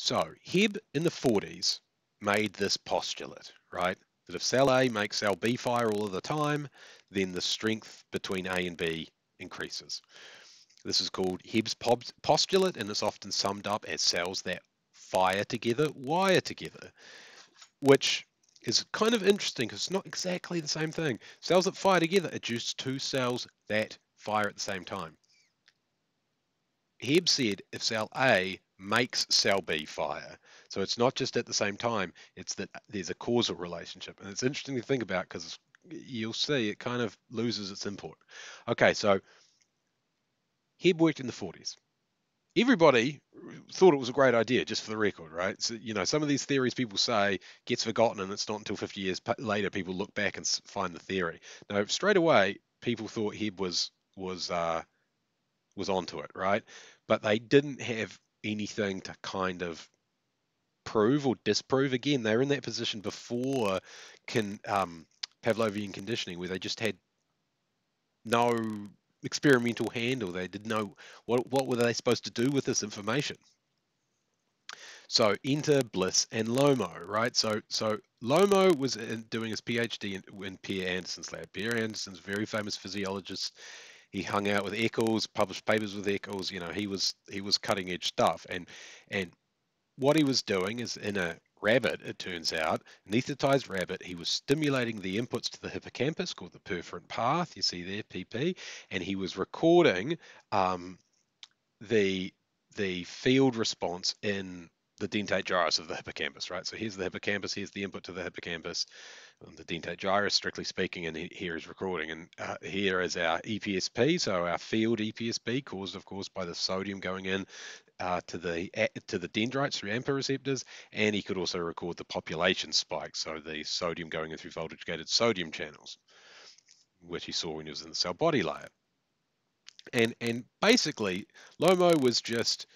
So Hebb in the 40s made this postulate, right? That if cell A makes cell B fire all of the time, then the strength between A and B increases. This is called Hebb's postulate, and it's often summed up as cells that fire together, wire together, which is kind of interesting because it's not exactly the same thing. Cells that fire together are just two cells that fire at the same time. Hebb said if cell A makes cell B fire, so it's not just at the same time, it's that there's a causal relationship. And it's interesting to think about because you'll see it kind of loses its import. Okay, so Hebb worked in the 40s. Everybody thought it was a great idea, just for the record, right? So, some of these theories people say gets forgotten, and it's not until 50 years later people look back and find the theory. Now, straight away, people thought Hebb was onto it, right? But they didn't have anything to kind of prove or disprove. Again, they were in that position before Pavlovian conditioning, where they just had no experimental handle. They didn't know what were they supposed to do with this information. So enter Bliss and Lomo, right? So Lomo was doing his PhD in Pierre Anderson's lab. Pierre Anderson's a very famous physiologist. He hung out with Eccles, published papers with Eccles. He was cutting edge stuff. And what he was doing is in a rabbit, it turns out, anesthetized rabbit, he was stimulating the inputs to the hippocampus called the perforant path. You see there, PP, and he was recording the field response in the dentate gyrus of the hippocampus, right? So here's the hippocampus, here's the input to the hippocampus, the dentate gyrus, strictly speaking, and here is recording. And here is our EPSP, so our field EPSP, caused, of course, by the sodium going in to the dendrites through AMPA receptors, and he could also record the population spike, so the sodium going in through voltage-gated sodium channels, which he saw when he was in the cell body layer. And basically, Lomo was just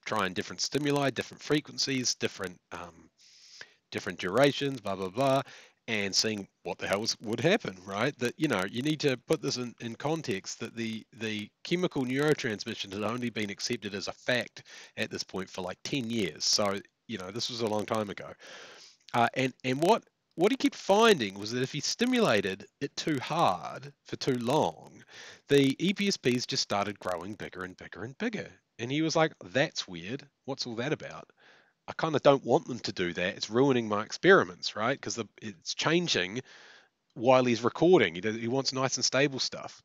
trying different stimuli, different frequencies, different durations, blah blah blah, and seeing what the hell would happen, right? That you need to put this in context that the chemical neurotransmission had only been accepted as a fact at this point for like 10 years. So this was a long time ago. And what he kept finding was that if he stimulated it too hard for too long, the EPSPs just started growing bigger and bigger and bigger. And he was like, that's weird. What's all that about? I kind of don't want them to do that. It's ruining my experiments, right? Because it's changing while he's recording. He wants nice and stable stuff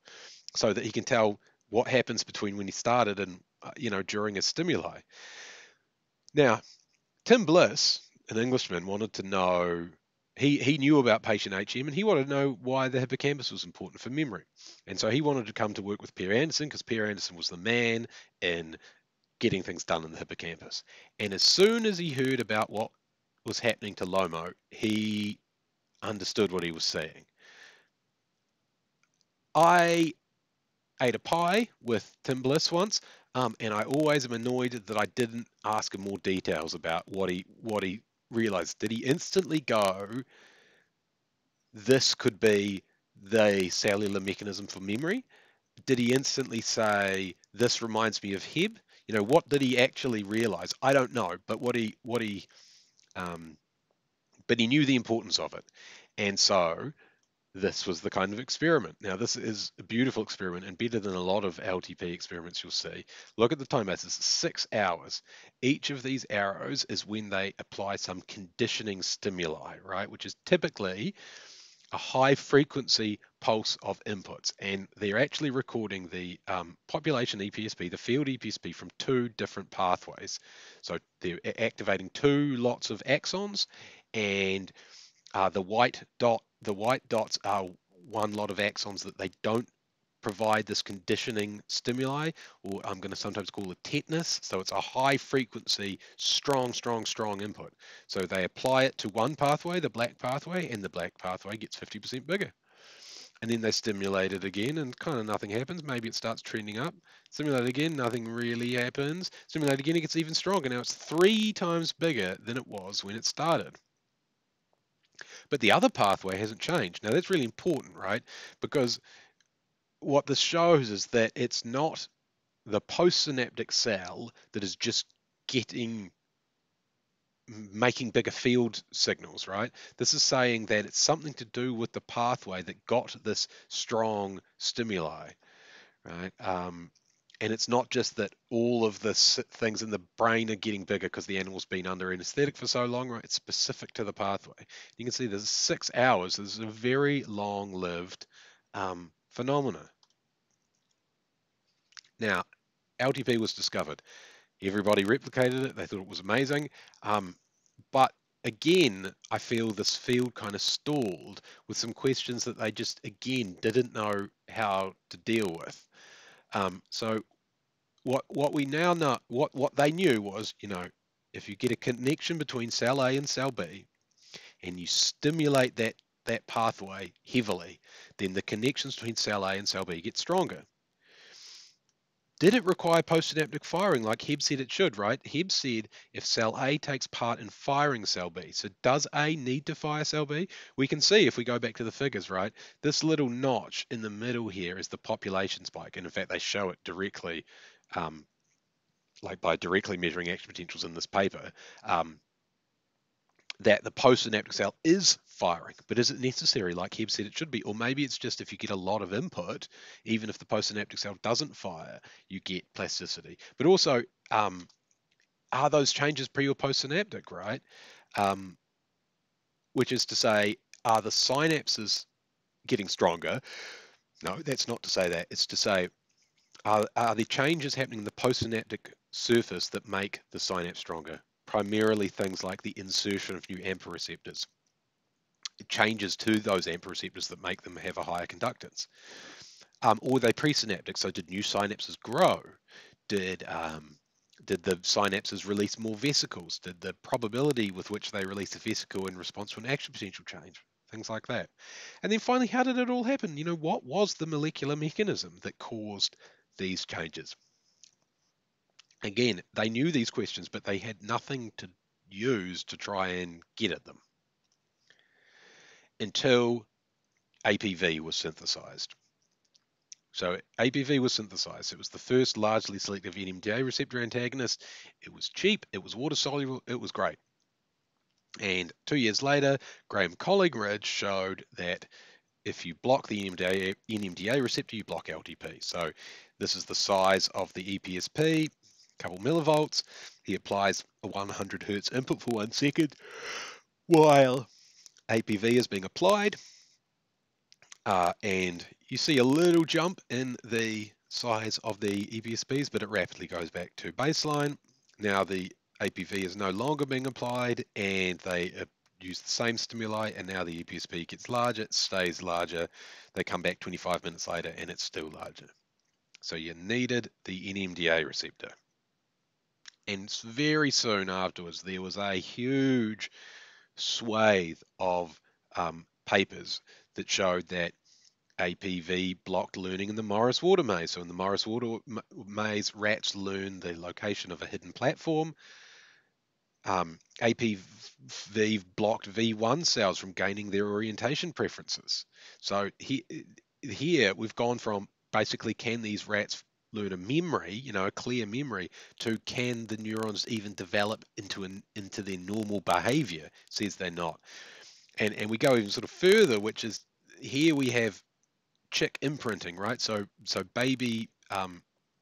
so that he can tell what happens between when he started and, during his stimuli. Now, Tim Bliss, an Englishman, wanted to know, he knew about patient HM and he wanted to know why the hippocampus was important for memory. And so he wanted to come to work with Pierre Anderson because Pierre Anderson was the man in getting things done in the hippocampus. And as soon as he heard about what was happening to Lomo, he understood what he was saying. I ate a pie with Tim Bliss once, and I always am annoyed that I didn't ask him more details about what he realized. Did he instantly go, this could be the cellular mechanism for memory? Did he instantly say, this reminds me of Hebb? What did he actually realize? I don't know, but but he knew the importance of it. And so this was the kind of experiment. Now, this is a beautiful experiment and better than a lot of LTP experiments you'll see. Look at the time base, it's 6 hours. Each of these arrows is when they apply some conditioning stimuli, right? Which is typically a high frequency pulse of inputs, and they're actually recording the population EPSP, the field EPSP, from 2 different pathways. So they're activating 2 lots of axons, and the white dots are 1 lot of axons that they don't provide this conditioning stimuli, or I'm going to sometimes call it tetanus. So it's a high frequency, strong input. So they apply it to one pathway, the black pathway, and the black pathway gets 50% bigger. And then they stimulate it again and kind of nothing happens. Maybe it starts trending up. Stimulate again, nothing really happens. Stimulate again, it gets even stronger. Now it's 3 times bigger than it was when it started. But the other pathway hasn't changed. Now that's really important, right? Because what this shows is that it's not the postsynaptic cell that is just getting making bigger field signals, right? This is saying that it's something to do with the pathway that got this strong stimuli, right? And it's not just that all of the things in the brain are getting bigger because the animal's been under anesthetic for so long, right? It's specific to the pathway. You can see there's 6 hours. This is a very long-lived phenomena. Now, LTP was discovered. Everybody replicated it. They thought it was amazing. But again, I feel this field kind of stalled with some questions that they just, again, didn't know how to deal with. So what we now know, what they knew was, if you get a connection between cell A and cell B, and you stimulate that pathway heavily, then the connections between cell A and cell B get stronger. Did it require postsynaptic firing like Hebb said it should, right? Hebb said if cell A takes part in firing cell B. So does A need to fire cell B? We can see if we go back to the figures, right? This little notch in the middle here is the population spike. And in fact, they show it directly, like by directly measuring action potentials in this paper, that the postsynaptic cell is firing, but is it necessary like Hebb said it should be? Or maybe it's just if you get a lot of input, even if the postsynaptic cell doesn't fire, you get plasticity. But also, are those changes pre or postsynaptic, right? Which is to say, are the synapses getting stronger? No, that's not to say that. It's to say, are the changes happening in the postsynaptic surface that make the synapse stronger? Primarily things like the insertion of new AMPA receptors. Changes to those AMPA receptors that make them have a higher conductance. Or are they presynaptic? So did new synapses grow? Did the synapses release more vesicles? Did the probability with which they release a vesicle in response to an action potential change? Things like that. And then finally, how did it all happen? What was the molecular mechanism that caused these changes? Again, they knew these questions, but they had nothing to use to try and get at them until APV was synthesized. So APV was synthesized. It was the first largely selective NMDA receptor antagonist. It was cheap, it was water soluble, it was great. And 2 years later, Graham Collingridge showed that if you block the NMDA receptor, you block LTP. So this is the size of the EPSP, a couple millivolts. He applies a 100 hertz input for 1 second while APV is being applied. And you see a little jump in the size of the EPSPs, but it rapidly goes back to baseline. Now the APV is no longer being applied, and they use the same stimuli, and now the EPSP gets larger, it stays larger. They come back 25 minutes later, and it's still larger. So you needed the NMDA receptor. And very soon afterwards, there was a huge swathe of papers that showed that APV blocked learning in the Morris Water Maze. So in the Morris Water Maze, rats learn the location of a hidden platform. APV blocked V1 cells from gaining their orientation preferences. So here we've gone from basically, can these rats learn a memory, a clear memory, to can the neurons even develop into their normal behavior? It says they're not. And we go even sort of further, which is here we have chick imprinting, right? So baby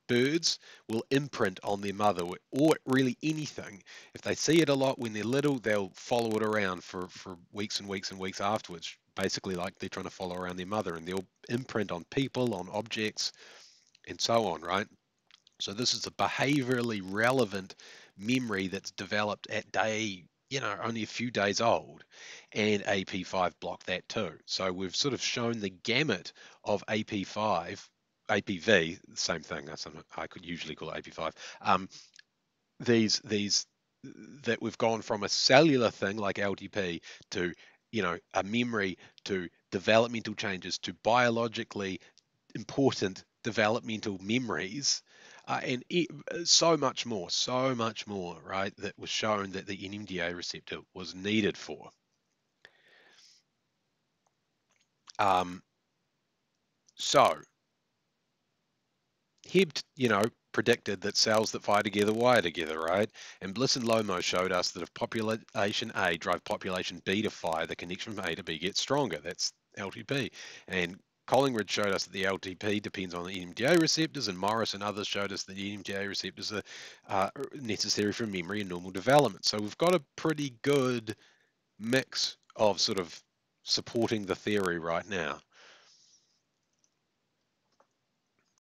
birds will imprint on their mother, or really anything. If they see it a lot when they're little, they'll follow it around for weeks and weeks and weeks afterwards, basically like they're trying to follow around their mother, and they'll imprint on people, on objects, and so on, right? So this is a behaviorally relevant memory that's developed at day, only a few days old, and AP5 blocked that too. So we've sort of shown the gamut of AP5, APV, same thing. I could usually call it AP5. These that we've gone from a cellular thing like LTP to a memory, to developmental changes, to biologically important developmental memories, and so much more, right, that was shown that the NMDA receptor was needed for. So Hebb, predicted that cells that fire together wire together, right? And Bliss and Lomo showed us that if population A drive population B to fire, the connection from A to B gets stronger. That's LTP. And Collingwood showed us that the LTP depends on the NMDA receptors, and Morris and others showed us that the NMDA receptors are necessary for memory and normal development. So we've got a pretty good mix of sort of supporting the theory right now.